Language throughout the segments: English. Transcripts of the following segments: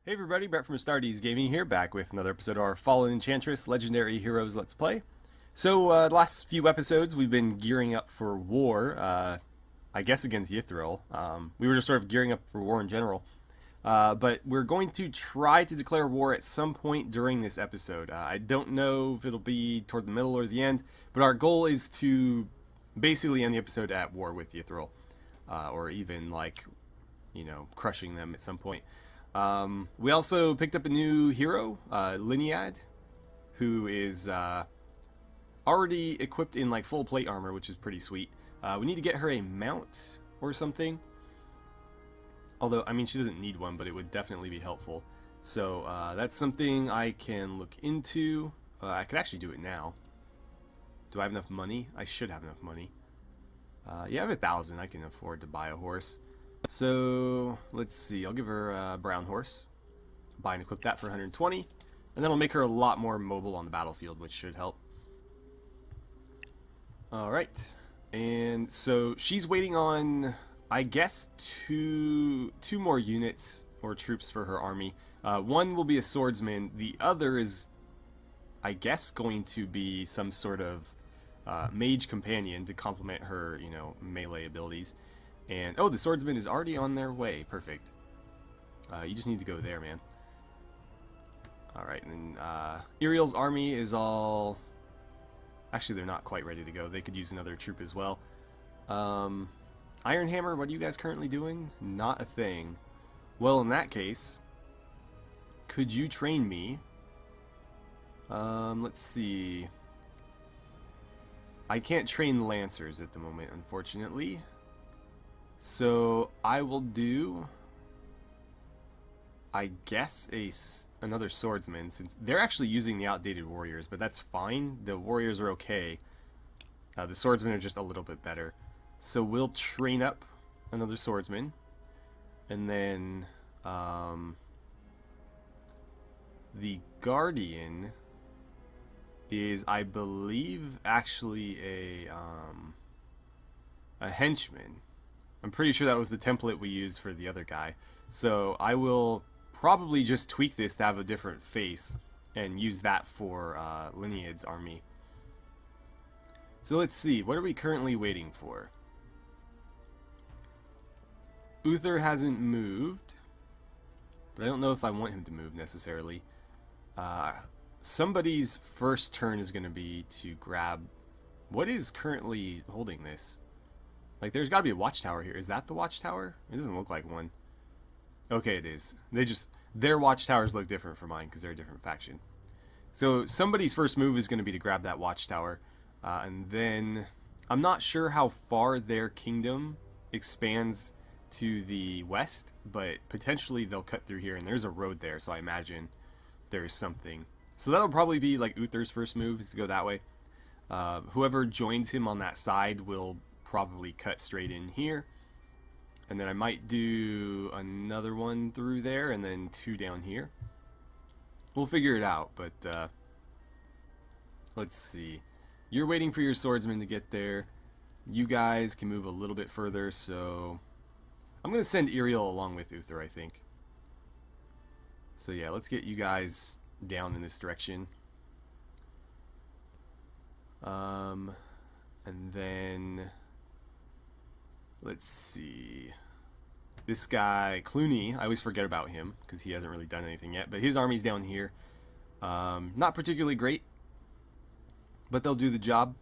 Hey everybody, Brett from AstartesGaming here, back with another episode of our Fallen Enchantress Legendary Heroes Let's Play. So, the last few episodes we've been gearing up for war, I guess against Ythril. We were just sort of gearing up for war in general. But we're going to try to declare war at some point during this episode. I don't know if it'll be toward the middle or the end, but our goal is to basically end the episode at war with Ythril. Or even, like, you know, crushing them at some point. We also picked up a new hero, MacLeod, who is already equipped in like full plate armor, which is pretty sweet. We need to get her a mount or something. Although, I mean, she doesn't need one, but it would definitely be helpful. So that's something I can look into. I could actually do it now. Do I have enough money? I should have enough money. Yeah, I have 1,000. I can afford to buy a horse. So, let's see, I'll give her a brown horse, buy and equip that for 120, and then I'll make her a lot more mobile on the battlefield, which should help. Alright, and so she's waiting on, I guess, two more units or troops for her army. One will be a swordsman, the other is, I guess, going to be some sort of mage companion to complement her, you know, melee abilities. And, oh, the swordsman is already on their way. Perfect. You just need to go there, man. Alright, and then Iriel's army is all... Actually, they're not quite ready to go. They could use another troop as well. Ironhammer, what are you guys currently doing? Not a thing. Well, in that case, could you train me? Let's see. I can't train Lancers at the moment, unfortunately. So I will do, I guess, another swordsman, since they're actually using the outdated warriors, but that's fine. The warriors are okay. The swordsmen are just a little bit better. So we'll train up another swordsman, and then the guardian is, I believe, actually a henchman. I'm pretty sure that was the template we used for the other guy. So I will probably just tweak this to have a different face and use that for MacLeod's army. So let's see, what are we currently waiting for? Uther hasn't moved, but I don't know if I want him to move necessarily. Somebody's first turn is going to be to grab... What is currently holding this? Like, there's got to be a watchtower here. Is that the watchtower? It doesn't look like one. Okay, it is. Their watchtowers look different from mine because they're a different faction. So somebody's first move is going to be to grab that watchtower. And then I'm not sure how far their kingdom expands to the west, but potentially they'll cut through here. And there's a road there, so I imagine there's something. So that'll probably be like Uther's first move, is to go that way. Whoever joins him on that side will probably cut straight in here, and then I might do another one through there and then two down here. We'll figure it out, but let's see. You're waiting for your swordsman to get there. You guys can move a little bit further, so I'm gonna send Iriel along with Uther, I think. So yeah, let's get you guys down in this direction. And then let's see. This guy, Clooney, I always forget about him because he hasn't really done anything yet, but his army's down here. Not particularly great, but they'll do the job.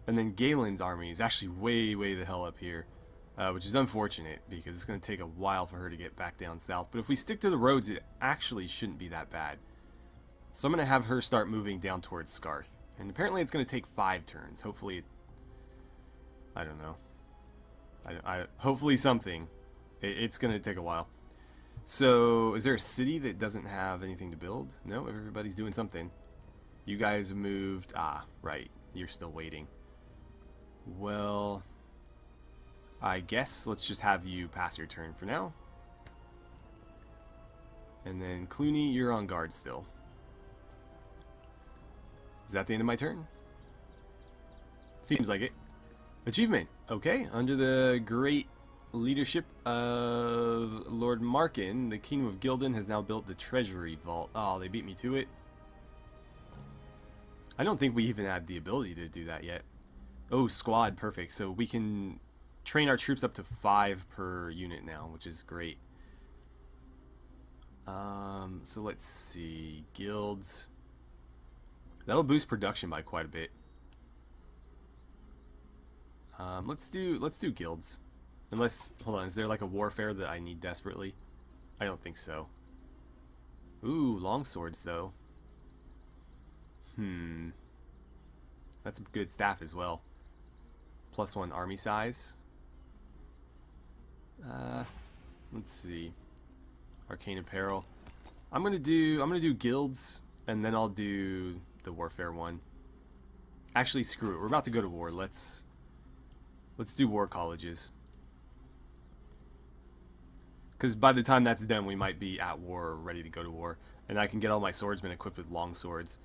And then Galen's army is actually way the hell up here, which is unfortunate because it's going to take a while for her to get back down south. But if we stick to the roads, it actually shouldn't be that bad. So I'm going to have her start moving down towards Scarth. And apparently it's going to take 5 turns. Hopefully, I don't know. Hopefully something. It's going to take a while. So, is there a city that doesn't have anything to build? No, everybody's doing something. You guys moved. Ah, right. You're still waiting. Well, I guess let's just have you pass your turn for now. And then Clooney, you're on guard still. Is that the end of my turn? Seems like it. Achievement. Okay, under the great Leadership of Lord Markin, the Kingdom of Gilden has now built the Treasury Vault. Oh, they beat me to it. I don't think we even had the ability to do that yet. Oh, squad, perfect. So we can train our troops up to 5 per unit now, which is great. So let's see, guilds. That'll boost production by quite a bit. Let's do guilds. Unless, hold on, is there like a warfare that I need desperately? I don't think so. Ooh, long swords though. That's a good staff as well. +1 army size. Let's see. Arcane apparel. I'm gonna do guilds, and then I'll do the warfare one. Actually, screw it. We're about to go to war. Let's do war colleges. Because by the time that's done, we might be at war, ready to go to war, and I can get all my swordsmen equipped with long swords.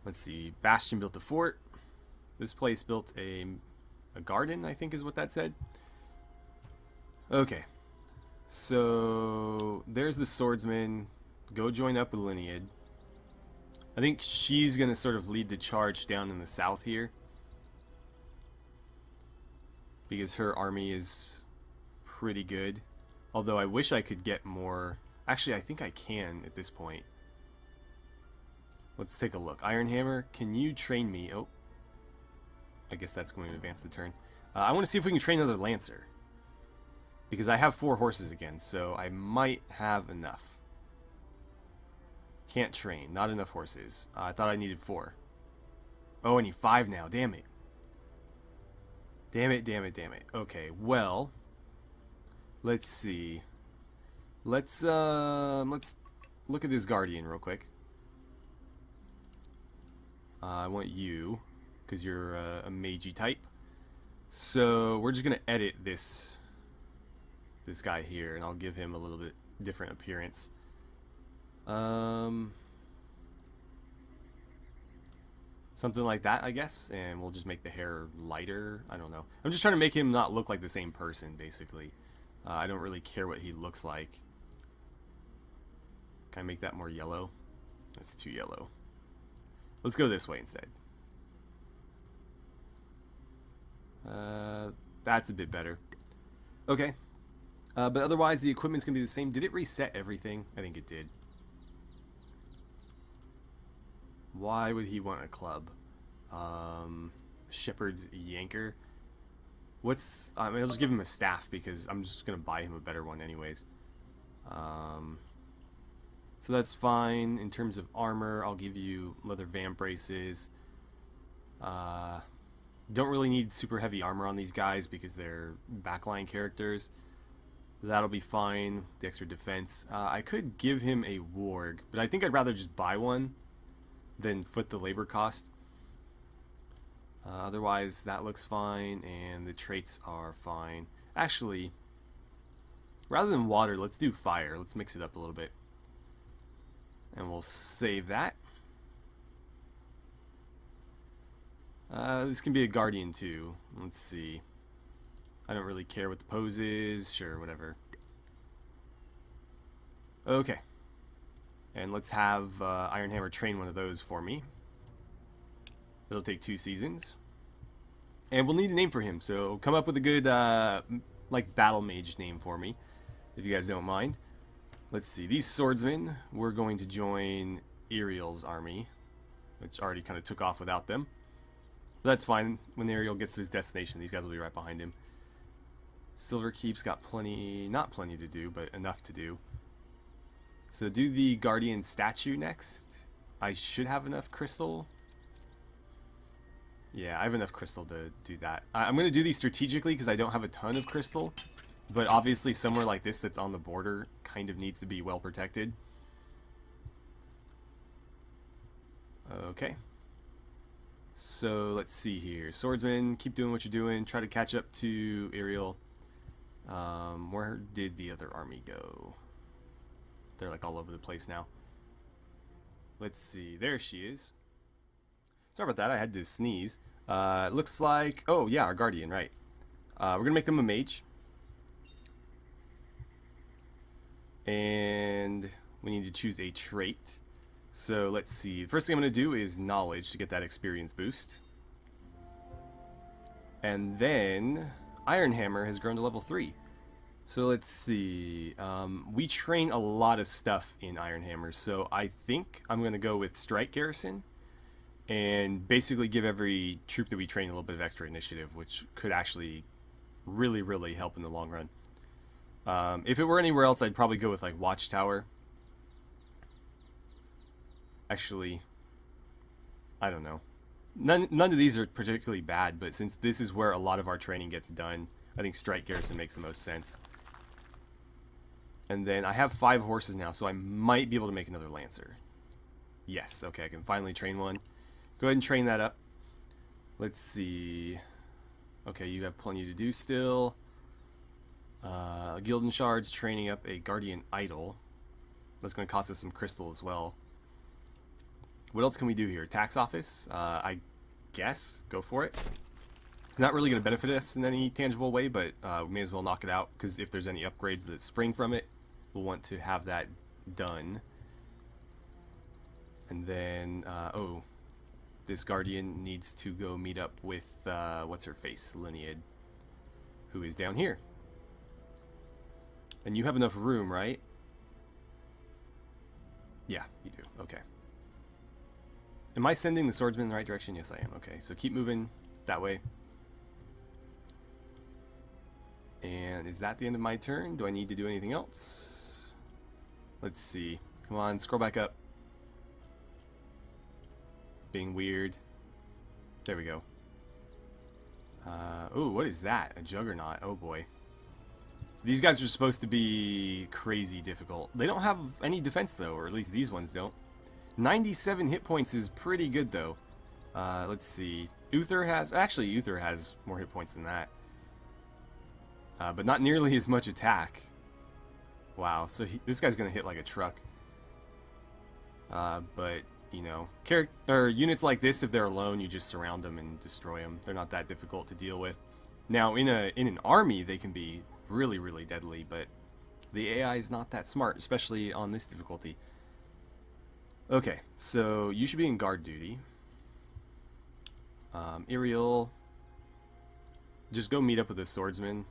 Let's see. Bastion built a fort. This place built a garden, I think is what that said. Okay. So there's the swordsman. Go join up with Linead. I think she's going to sort of lead the charge down in the south here, because her army is pretty good. Although I wish I could get more. Actually, I think I can at this point. Let's take a look. Ironhammer, can you train me? Oh, I guess that's going to advance the turn. I want to see if we can train another Lancer, because I have 4 horses again, so I might have enough. Can't train. Not enough horses. I thought I needed 4. Oh, I need 5 now. Damn it. Damn it, damn it, damn it. Okay, well, let's see. Let's look at this Guardian real quick. I want you, because you're a magey type. So we're just gonna edit this guy here, and I'll give him a little bit different appearance. Something like that, I guess, and we'll just make the hair lighter. I don't know. I'm just trying to make him not look like the same person, basically. I don't really care what he looks like. Can I make that more yellow? That's too yellow. Let's go this way instead. That's a bit better. Okay. But otherwise, the equipment's going to be the same. Did it reset everything? I think it did. Why would he want a club? Shepherd's Yanker. What's... I mean, I'll just give him a staff, because I'm just going to buy him a better one anyways. So that's fine. In terms of armor, I'll give you leather vamp braces. Don't really need super heavy armor on these guys because they're backline characters. That'll be fine. The extra defense. I could give him a warg, but I think I'd rather just buy one than foot the labor cost. Otherwise, that looks fine, and the traits are fine. Actually, rather than water, let's do fire. Let's mix it up a little bit. And we'll save that. This can be a guardian too. Let's see. I don't really care what the pose is. Sure, whatever. Okay. And let's have Ironhammer train one of those for me. It'll take 2 seasons. And we'll need a name for him, so come up with a good, like, battle mage name for me, if you guys don't mind. Let's see, these swordsmen, we're going to join Ariel's army, which already kind of took off without them. But that's fine. When Ariel gets to his destination, these guys will be right behind him. Silverkeep's got plenty, not plenty to do, but enough to do. So do the Guardian statue next. I should have enough crystal. Yeah, I have enough crystal to do that. I'm going to do these strategically because I don't have a ton of crystal. But obviously somewhere like this that's on the border kind of needs to be well protected. Okay. So let's see here. Swordsman, keep doing what you're doing. Try to catch up to Ariel. Where did the other army go? They're like all over the place now. Let's see. There she is. Sorry about that. I had to sneeze. Looks like... Oh, yeah, our Guardian, right. We're going to make them a mage. And we need to choose a trait. So let's see. The first thing I'm going to do is knowledge to get that experience boost. And then Iron Hammer has grown to level 3. So let's see. We train a lot of stuff in Iron Hammer, so I think I'm going to go with Strike Garrison and basically give every troop that we train a little bit of extra initiative, which could actually really, really help in the long run. If it were anywhere else, I'd probably go with like Watchtower. Actually, I don't know. None of these are particularly bad, but since this is where a lot of our training gets done, I think Strike Garrison makes the most sense. And then I have 5 horses now, so I might be able to make another Lancer. Yes, okay, I can finally train one. Go ahead and train that up. Let's see. Okay, you have plenty to do still. Gilden Shards, training up a Guardian Idol. That's going to cost us some crystal as well. What else can we do here? Tax office? I guess. Go for it. It's not really going to benefit us in any tangible way, but we may as well knock it out, because if there's any upgrades that spring from it, we'll want to have that done. And then, oh, this Guardian needs to go meet up with, what's-her-face, Linead, who is down here. And you have enough room, right? Yeah, you do. Okay. Am I sending the swordsman in the right direction? Yes, I am. Okay, so keep moving that way. And is that the end of my turn? Do I need to do anything else? Let's see. Come on, scroll back up. Being weird. There we go. Oh, what is that? A Juggernaut. Oh boy. These guys are supposed to be crazy difficult. They don't have any defense though, or at least these ones don't. 97 hit points is pretty good though. Let's see. Uther has... Actually, Uther has more hit points than that. But not nearly as much attack. Wow, so this guy's going to hit like a truck. But, you know, units like this, if they're alone, you just surround them and destroy them. They're not that difficult to deal with. Now, in an army, they can be really, really deadly, but the AI is not that smart, especially on this difficulty. Okay, so you should be in guard duty. Iriel, just go meet up with the swordsman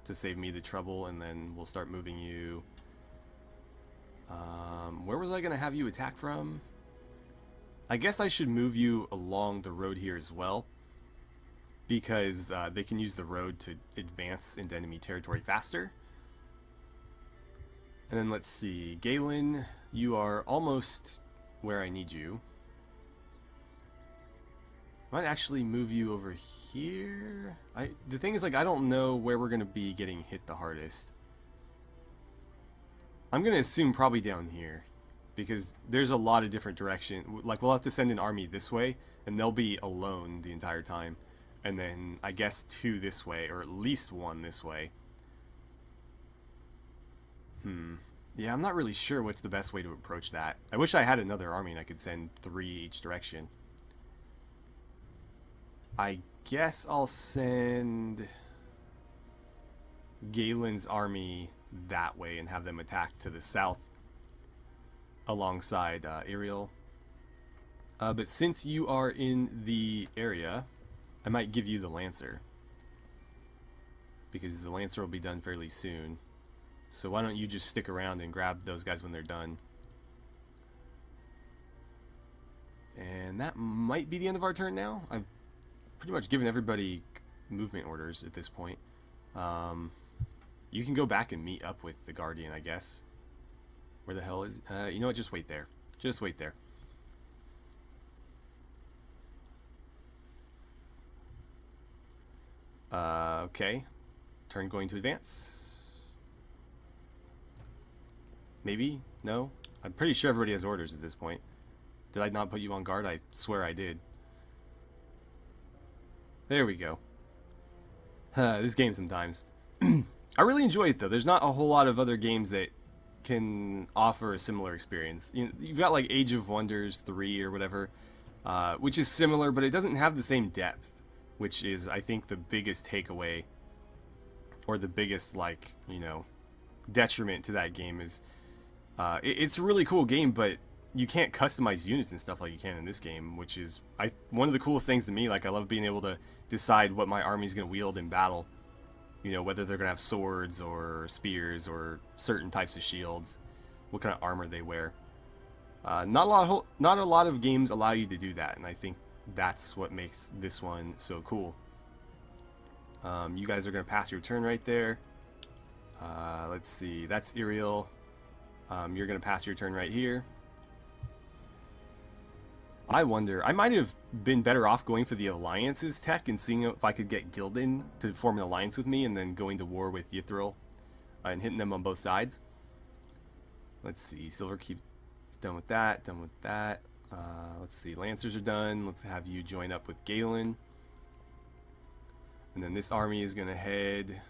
to save me the trouble, and then we'll start moving you. Where was I going to have you attack from? I guess I should move you along the road here as well, because they can use the road to advance into enemy territory faster. And then let's see, Galen, you are almost where I need you. I might actually move you over here. The thing is, like, I don't know where we're going to be getting hit the hardest. I'm going to assume probably down here, because there's a lot of different directions. Like, we'll have to send an army this way, and they'll be alone the entire time. And then, I guess, 2 this way, or at least 1 this way. Yeah, I'm not really sure what's the best way to approach that. I wish I had another army and I could send 3 each direction. I guess I'll send Galen's army that way and have them attack to the south alongside Iriel. But since you are in the area, I might give you the Lancer, because the Lancer will be done fairly soon. So why don't you just stick around and grab those guys when they're done. And that might be the end of our turn now. I've pretty much given everybody movement orders at this point. You can go back and meet up with the Guardian, I guess. Where the hell is... you know what? Just wait there. Just wait there. Okay. Turn going to advance. Maybe? No? I'm pretty sure everybody has orders at this point. Did I not put you on guard? I swear I did. There we go. This game sometimes. I really enjoy it though. There's not a whole lot of other games that can offer a similar experience. You've got like Age of Wonders 3 or whatever, which is similar, but it doesn't have the same depth, which is, I think, the biggest takeaway, or the biggest, like, you know, detriment to that game is it's a really cool game, but you can't customize units and stuff like you can in this game, which is one of the coolest things to me. Like, I love being able to decide what my army's going to wield in battle. You know, whether they're going to have swords or spears or certain types of shields, what kind of armor they wear. Not a lot of games allow you to do that, and I think that's what makes this one so cool. You guys are going to pass your turn right there. Let's see, that's Iriel. You're going to pass your turn right here. I wonder, I might have been better off going for the alliances tech and seeing if I could get Gilden to form an alliance with me and then going to war with Ythril and hitting them on both sides. Let's see, Silver Keep is done with that, done with that. Let's see, Lancers are done. Let's have you join up with Galen. And then this army is going to head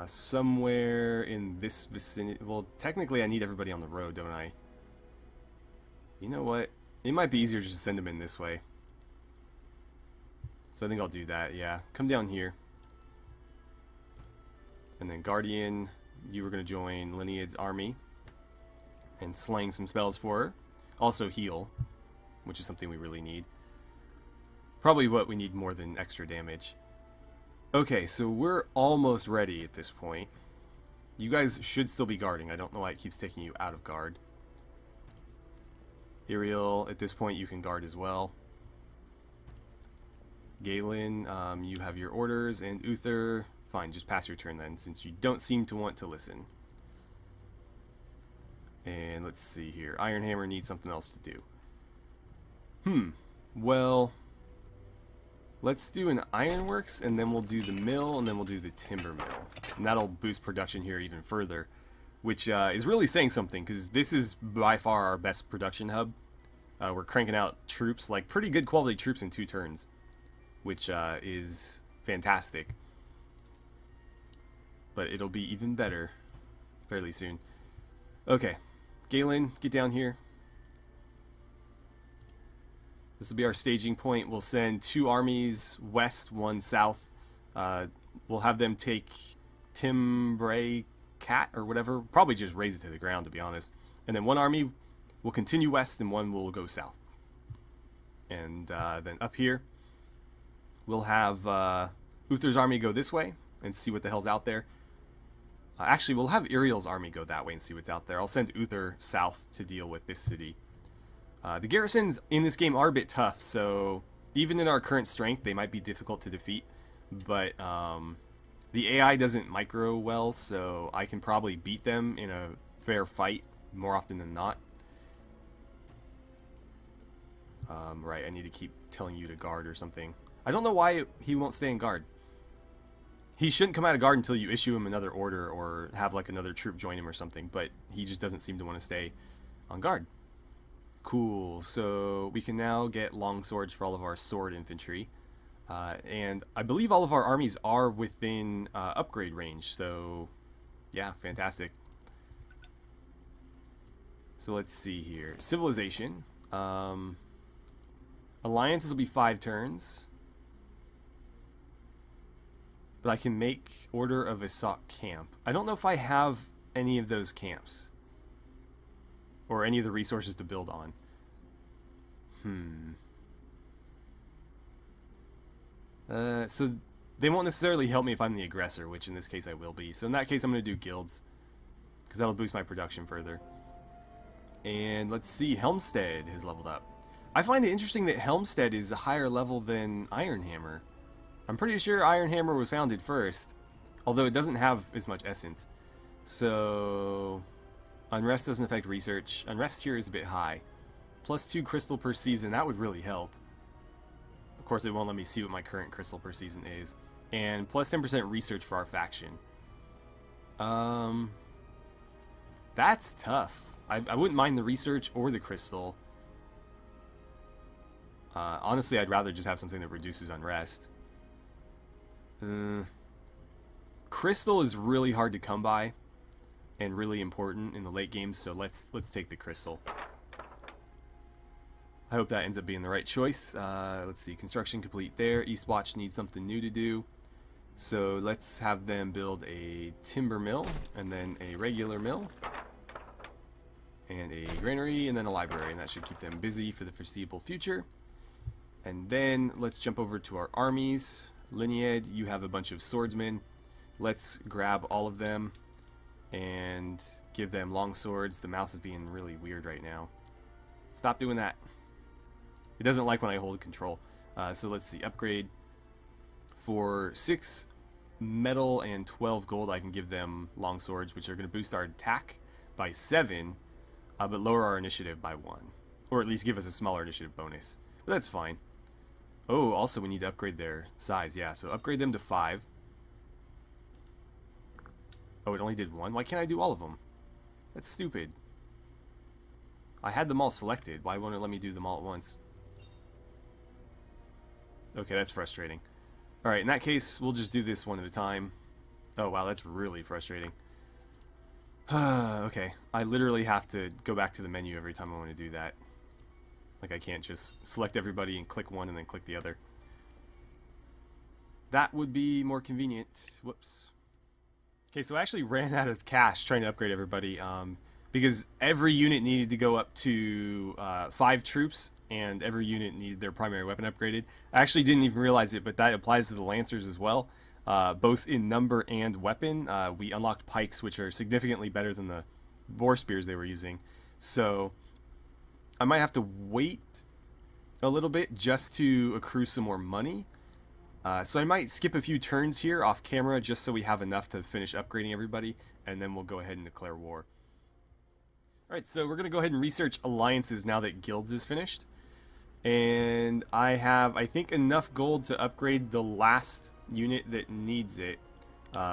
somewhere in this vicinity. Well, technically I need everybody on the road, don't I? You know what? It might be easier just to send them in this way. So I think I'll do that, yeah. Come down here. And then Guardian, you were going to join Lineage's army and slang some spells for her. Also heal, which is something we really need. Probably what we need more than extra damage. Okay, so we're almost ready at this point. You guys should still be guarding. I don't know why it keeps taking you out of guard. Iriel, at this point you can guard as well. Galen, you have your orders, and Uther, fine, just pass your turn then, since you don't seem to want to listen. And let's see here, Ironhammer needs something else to do. Well, let's do an ironworks, and then we'll do the mill, and then we'll do the timber mill. And that'll boost production here even further, which is really saying something, because this is by far our best production hub. We're cranking out troops, like pretty good quality troops in 2 turns, which is fantastic. But it'll be even better fairly soon. Okay, Galen, get down here. This will be our staging point. We'll send 2 armies west, 1 south. We'll have them take Timbray Cat or whatever. Probably just raise it to the ground, to be honest. And then 1 army will continue west and 1 will go south. And then up here, we'll have Uther's army go this way and see what the hell's out there. Actually, we'll have Iriel's army go that way and see what's out there. I'll send Uther south to deal with this city. The garrisons in this game are a bit tough, so even in our current strength, they might be difficult to defeat. But the AI doesn't micro well, so I can probably beat them in a fair fight more often than not. Right, I need to keep telling you to guard or something. I don't know why he won't stay in guard. He shouldn't come out of guard until you issue him another order or have like another troop join him or something, but he just doesn't seem to want to stay on guard. Cool, so we can now get long swords for all of our sword infantry. And I believe all of our armies are within upgrade range, so yeah, fantastic. So let's see here. Civilization. Alliances will be 5 turns. But I can make Order of Assault Camp. I don't know if I have any of those camps. Or any of the resources to build on. So they won't necessarily help me if I'm the aggressor, which in this case I will be. So in that case I'm going to do guilds, because that'll boost my production further. And let's see, Helmstead has leveled up. I find it interesting that Helmstead is a higher level than Ironhammer. I'm pretty sure Ironhammer was founded first, although it doesn't have as much essence. So Unrest doesn't affect research. Unrest here is a bit high. +2 crystal per season, that would really help. Of course, it won't let me see what my current crystal per season is. And +10% research for our faction. That's tough. I wouldn't mind the research or the crystal. Honestly, I'd rather just have something that reduces unrest. Crystal is really hard to come by and really important in the late games, so let's take the crystal. I hope that ends up being the right choice. Let's see, construction complete there. Eastwatch needs something new to do. So let's have them build a timber mill, and then a regular mill, and a granary, and then a library, and that should keep them busy for the foreseeable future. And then let's jump over to our armies. Linead, you have a bunch of swordsmen. Let's grab all of them and give them long swords. The mouse is being really weird right now. Stop doing that. It doesn't like when I hold control. So let's see, upgrade. For 6 metal and 12 gold, I can give them long swords, which are going to boost our attack by 7, but lower our initiative by 1. Or at least give us a smaller initiative bonus. But that's fine. Oh, also we need to upgrade their size. Yeah, so upgrade them to 5. Oh, it only did 1? Why can't I do all of them? That's stupid. I had them all selected. Why won't it let me do them all at once? Okay, that's frustrating. Alright, in that case, we'll just do this one at a time. Oh, wow, that's really frustrating. Okay, I literally have to go back to the menu every time I want to do that. Like, I can't just select everybody and click one and then click the other. That would be more convenient. Whoops. Okay, so I actually ran out of cash trying to upgrade everybody, because every unit needed to go up to 5 troops, and every unit needed their primary weapon upgraded. I actually didn't even realize it, but that applies to the Lancers as well. Both in number and weapon, we unlocked pikes, which are significantly better than the boar spears they were using. So I might have to wait a little bit just to accrue some more money. So I might skip a few turns here off camera just so we have enough to finish upgrading everybody, and then we'll go ahead and declare war. Alright, so we're going to go ahead and research alliances now that guilds is finished. And I have, I think, enough gold to upgrade the last unit that needs it,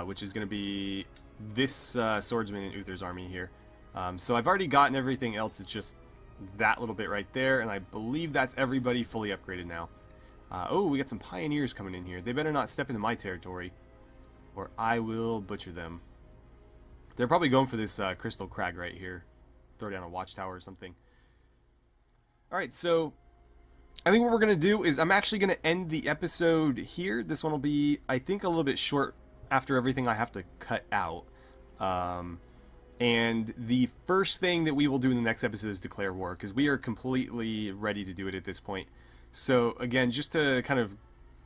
which is going to be this swordsman in Uther's army here. So I've already gotten everything else, it's just that little bit right there, and I believe that's everybody fully upgraded now. Oh, we got some pioneers coming in here. They better not step into my territory, or I will butcher them. They're probably going for this crystal crag right here. Throw down a watchtower or something. Alright, so I think what we're going to do is I'm actually going to end the episode here. This one will be, I think, a little bit short after everything I have to cut out. And the first thing that we will do in the next episode is declare war, because we are completely ready to do it at this point. So again, just to kind of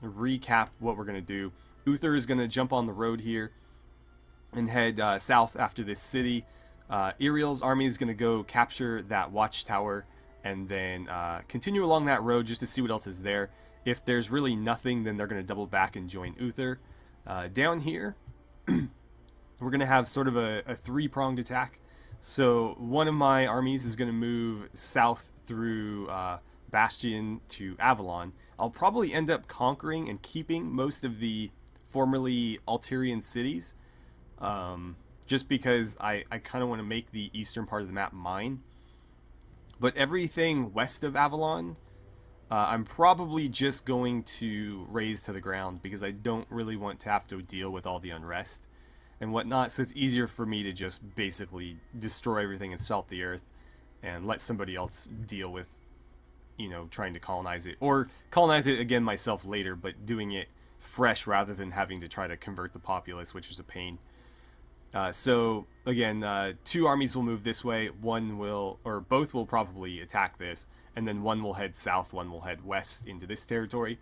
recap what we're going to do, Uther is going to jump on the road here and head south after this city. Iriel's army is going to go capture that watchtower and then continue along that road just to see what else is there. If there's really nothing, then they're going to double back and join Uther. Down here, we're going to have sort of a three-pronged attack. So one of my armies is going to move south through Bastion to Avalon. I'll probably end up conquering and keeping most of the formerly Alterian cities, just because I kind of want to make the eastern part of the map mine. But everything west of Avalon, I'm probably just going to raze to the ground, because I don't really want to have to deal with all the unrest and whatnot, so it's easier for me to just basically destroy everything and salt the earth and let somebody else deal with, you know, trying to colonize it, or colonize it again myself later, but doing it fresh rather than having to try to convert the populace, which is a pain. So again, 2 armies will move this way, one will, or both will probably attack this, and then one will head south, one will head west into this territory,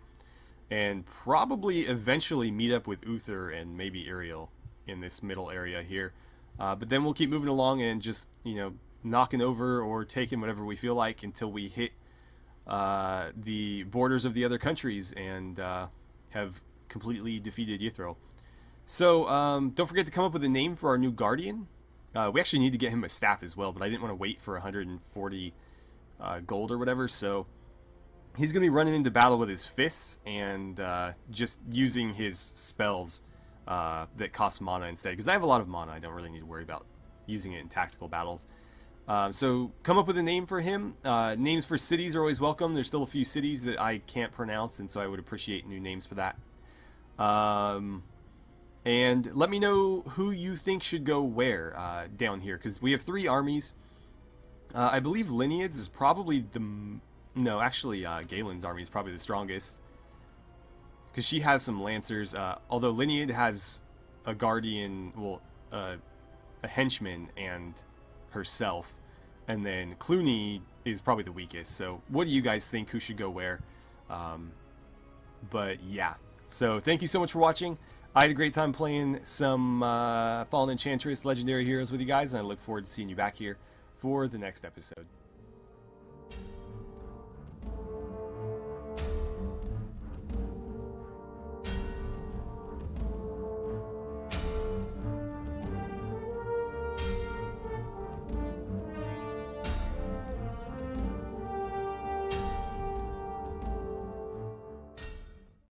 and probably eventually meet up with Uther and maybe Iriel in this middle area here. But then we'll keep moving along and just, you know, knocking over or taking whatever we feel like until we hit the borders of the other countries and have completely defeated Ythril. So don't forget to come up with a name for our new guardian. We actually need to get him a staff as well, but I didn't want to wait for 140 gold or whatever, so he's going to be running into battle with his fists and just using his spells that cost mana instead, because I have a lot of mana. I don't really need to worry about using it in tactical battles. So come up with a name for him. Names for cities are always welcome. There's still a few cities that I can't pronounce, and so I would appreciate new names for that. And let me know who you think should go where down here, because we have 3 armies. I believe Linead's is probably the... No, actually, Galen's army is probably the strongest. because she has some Lancers. Although Linead has a Guardian, well, a henchman and herself, and then Clooney is probably the weakest. So what do you guys think? Who should go where? But yeah, so thank you so much for watching. I had a great time playing some Fallen Enchantress Legendary Heroes with you guys, and I look forward to seeing you back here for the next episode.